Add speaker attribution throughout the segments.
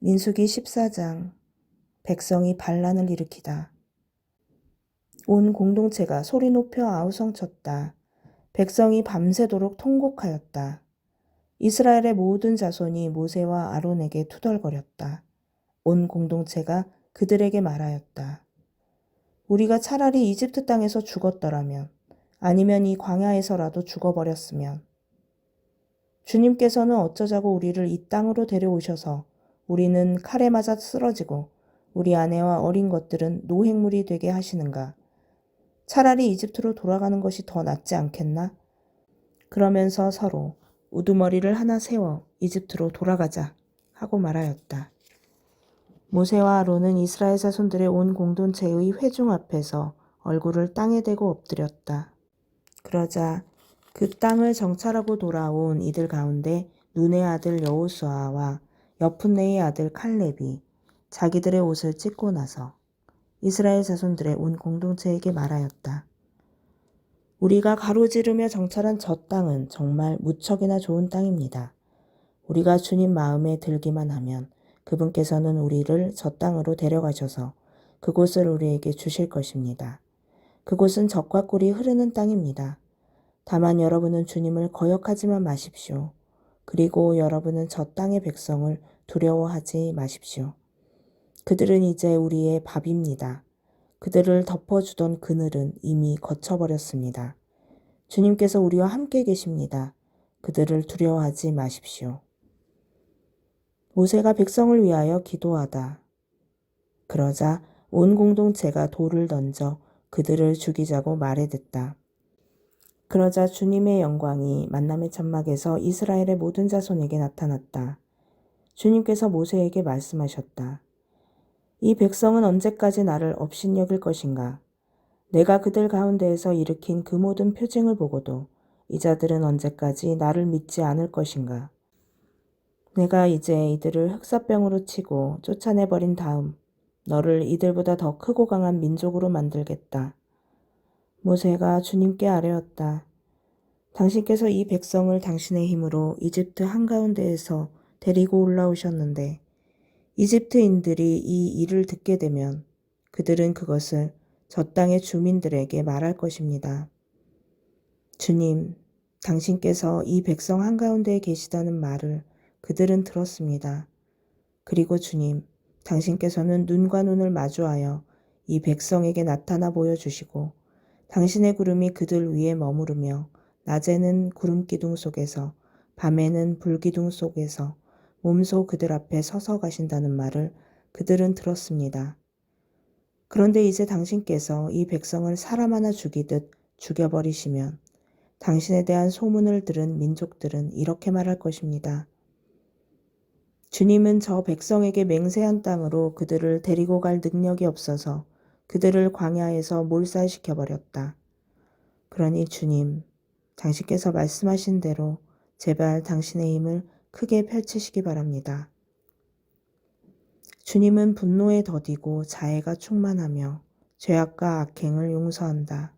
Speaker 1: 민수기 14장. 백성이 반란을 일으키다. 온 공동체가 소리 높여 아우성쳤다. 백성이 밤새도록 통곡하였다. 이스라엘의 모든 자손이 모세와 아론에게 투덜거렸다. 온 공동체가 그들에게 말하였다. 우리가 차라리 이집트 땅에서 죽었더라면, 아니면 이 광야에서라도 죽어버렸으면. 주님께서는 어쩌자고 우리를 이 땅으로 데려오셔서 우리는 칼에 맞아 쓰러지고 우리 아내와 어린 것들은 노획물이 되게 하시는가? 차라리 이집트로 돌아가는 것이 더 낫지 않겠나? 그러면서 서로 우두머리를 하나 세워 이집트로 돌아가자 하고 말하였다. 모세와 아론은 이스라엘 자손들의 온 공동체의 회중 앞에서 얼굴을 땅에 대고 엎드렸다. 그러자 그 땅을 정찰하고 돌아온 이들 가운데 눈의 아들 여호수아와 여푼네의 아들 칼렙이 자기들의 옷을 찢고 나서 이스라엘 자손들의 온 공동체에게 말하였다. 우리가 가로지르며 정찰한 저 땅은 정말 무척이나 좋은 땅입니다. 우리가 주님 마음에 들기만 하면 그분께서는 우리를 저 땅으로 데려가셔서 그곳을 우리에게 주실 것입니다. 그곳은 젖과 꿀이 흐르는 땅입니다. 다만 여러분은 주님을 거역하지만 마십시오. 그리고 여러분은 저 땅의 백성을 두려워하지 마십시오. 그들은 이제 우리의 밥입니다. 그들을 덮어주던 그늘은 이미 거쳐버렸습니다. 주님께서 우리와 함께 계십니다. 그들을 두려워하지 마십시오. 모세가 백성을 위하여 기도하다. 그러자 온 공동체가 돌을 던져 그들을 죽이자고 말해댔다. 그러자 주님의 영광이 만남의 천막에서 이스라엘의 모든 자손에게 나타났다. 주님께서 모세에게 말씀하셨다. 이 백성은 언제까지 나를 업신여길 것인가? 내가 그들 가운데에서 일으킨 그 모든 표징을 보고도 이 자들은 언제까지 나를 믿지 않을 것인가? 내가 이제 이들을 흑사병으로 치고 쫓아내버린 다음 너를 이들보다 더 크고 강한 민족으로 만들겠다. 모세가 주님께 아뢰었다. 당신께서 이 백성을 당신의 힘으로 이집트 한가운데에서 데리고 올라오셨는데 이집트인들이 이 일을 듣게 되면 그들은 그것을 저 땅의 주민들에게 말할 것입니다. 주님, 당신께서 이 백성 한가운데에 계시다는 말을 그들은 들었습니다. 그리고 주님, 당신께서는 눈과 눈을 마주하여 이 백성에게 나타나 보여주시고 당신의 구름이 그들 위에 머무르며 낮에는 구름 기둥 속에서 밤에는 불 기둥 속에서 몸소 그들 앞에 서서 가신다는 말을 그들은 들었습니다. 그런데 이제 당신께서 이 백성을 사람 하나 죽이듯 죽여버리시면 당신에 대한 소문을 들은 민족들은 이렇게 말할 것입니다. 주님은 저 백성에게 맹세한 땅으로 그들을 데리고 갈 능력이 없어서 그들을 광야에서 몰살시켜버렸다. 그러니 주님, 당신께서 말씀하신 대로 제발 당신의 힘을 크게 펼치시기 바랍니다. 주님은 분노에 더디고 자애가 충만하며 죄악과 악행을 용서한다.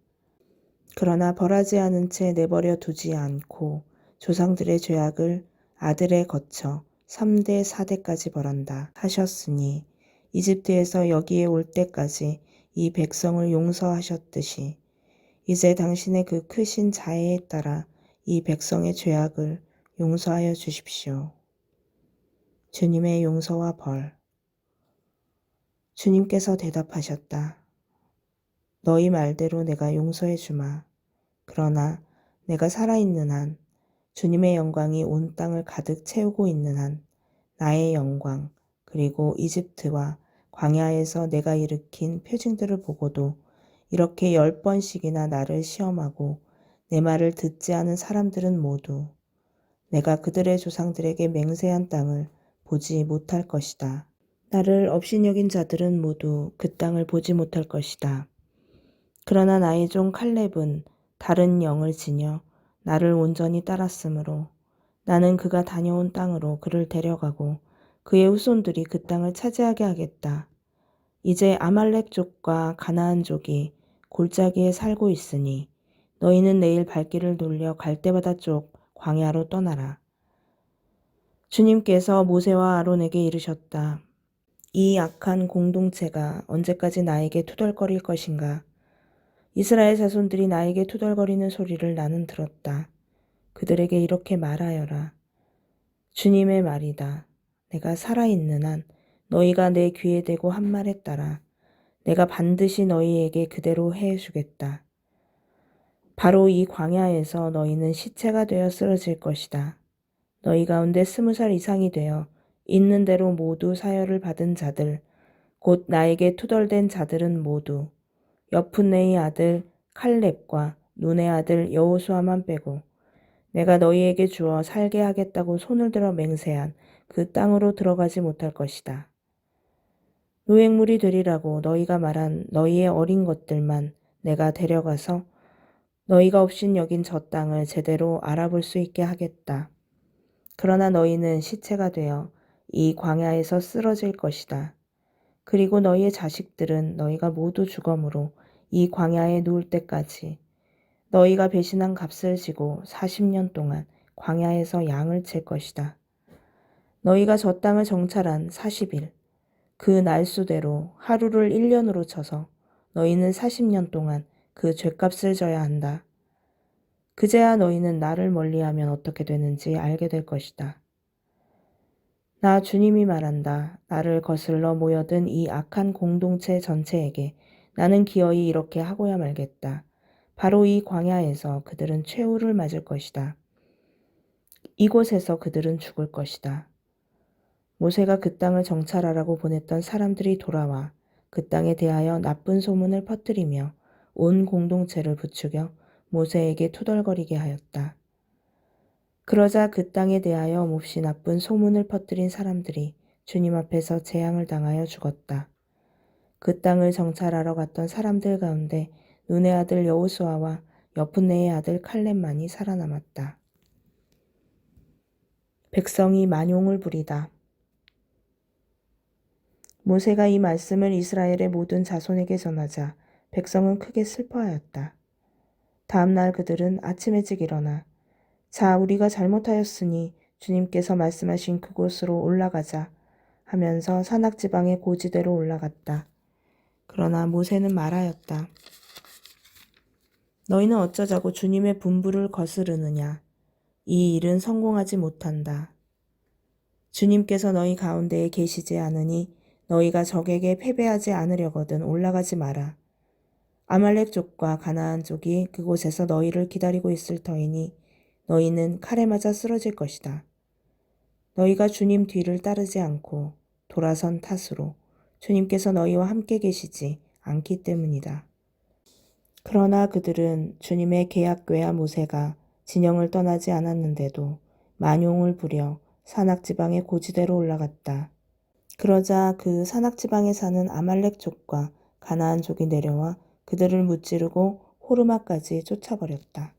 Speaker 1: 그러나 벌하지 않은 채 내버려 두지 않고 조상들의 죄악을 아들에 거쳐 3대 4대까지 벌한다 하셨으니 이집트에서 여기에 올 때까지 이 백성을 용서하셨듯이 이제 당신의 그 크신 자애에 따라 이 백성의 죄악을 용서하여 주십시오. 주님의 용서와 벌. 주님께서 대답하셨다. 너희 말대로 내가 용서해 주마. 그러나 내가 살아있는 한, 주님의 영광이 온 땅을 가득 채우고 있는 한, 나의 영광, 그리고 이집트와 광야에서 내가 일으킨 표징들을 보고도 이렇게 10번씩이나 나를 시험하고 내 말을 듣지 않은 사람들은 모두 내가 그들의 조상들에게 맹세한 땅을 보지 못할 것이다. 나를 업신여긴 자들은 모두 그 땅을 보지 못할 것이다. 그러나 나의 종 칼렙은 다른 영을 지녀 나를 온전히 따랐으므로 나는 그가 다녀온 땅으로 그를 데려가고 그의 후손들이 그 땅을 차지하게 하겠다. 이제 아말렉 족과 가나안 족이 골짜기에 살고 있으니 너희는 내일 발길을 돌려 갈대바다 쪽 광야로 떠나라. 주님께서 모세와 아론에게 이르셨다. 이 악한 공동체가 언제까지 나에게 투덜거릴 것인가? 이스라엘 자손들이 나에게 투덜거리는 소리를 나는 들었다. 그들에게 이렇게 말하여라. 주님의 말이다. 내가 살아있는 한 너희가 내 귀에 대고 한 말에 따라 내가 반드시 너희에게 그대로 해주겠다. 바로 이 광야에서 너희는 시체가 되어 쓰러질 것이다. 너희 가운데 20살 이상이 되어 있는 대로 모두 사혈을 받은 자들, 곧 나에게 투덜댄 자들은 모두 여푼네의 아들 칼렙과 눈의 아들 여호수아만 빼고 내가 너희에게 주어 살게 하겠다고 손을 들어 맹세한 그 땅으로 들어가지 못할 것이다. 노획물이 되리라고 너희가 말한 너희의 어린 것들만 내가 데려가서 너희가 없인 여긴 저 땅을 제대로 알아볼 수 있게 하겠다. 그러나 너희는 시체가 되어 이 광야에서 쓰러질 것이다. 그리고 너희의 자식들은 너희가 모두 죽음으로 이 광야에 누울 때까지 너희가 배신한 값을 지고 40년 동안 광야에서 양을 칠 것이다. 너희가 저 땅을 정찰한 40일, 그 날수대로 하루를 1년으로 쳐서 너희는 40년 동안 그 죗값을 져야 한다. 그제야 너희는 나를 멀리하면 어떻게 되는지 알게 될 것이다. 나 주님이 말한다. 나를 거슬러 모여든 이 악한 공동체 전체에게 나는 기어이 이렇게 하고야 말겠다. 바로 이 광야에서 그들은 최후를 맞을 것이다. 이곳에서 그들은 죽을 것이다. 모세가 그 땅을 정찰하라고 보냈던 사람들이 돌아와 그 땅에 대하여 나쁜 소문을 퍼뜨리며 온 공동체를 부추겨 모세에게 투덜거리게 하였다. 그러자 그 땅에 대하여 몹시 나쁜 소문을 퍼뜨린 사람들이 주님 앞에서 재앙을 당하여 죽었다. 그 땅을 정찰하러 갔던 사람들 가운데 눈의 아들 여호수아와 여푼네의 아들 칼렙만이 살아남았다. 백성이 만용을 부리다. 모세가 이 말씀을 이스라엘의 모든 자손에게 전하자 백성은 크게 슬퍼하였다. 다음 날 그들은 아침 일찍 일어나 자, 우리가 잘못하였으니 주님께서 말씀하신 그곳으로 올라가자 하면서 산악지방의 고지대로 올라갔다. 그러나 모세는 말하였다. 너희는 어쩌자고 주님의 분부를 거스르느냐. 이 일은 성공하지 못한다. 주님께서 너희 가운데에 계시지 않으니 너희가 적에게 패배하지 않으려거든 올라가지 마라. 아말렉 족과 가나안 족이 그곳에서 너희를 기다리고 있을 터이니 너희는 칼에 맞아 쓰러질 것이다. 너희가 주님 뒤를 따르지 않고 돌아선 탓으로 주님께서 너희와 함께 계시지 않기 때문이다. 그러나 그들은 주님의 계약궤야 모세가 진영을 떠나지 않았는데도 만용을 부려 산악지방의 고지대로 올라갔다. 그러자 그 산악지방에 사는 아말렉 족과 가나안 족이 내려와 그들을 무찌르고 호르마까지 쫓아버렸다.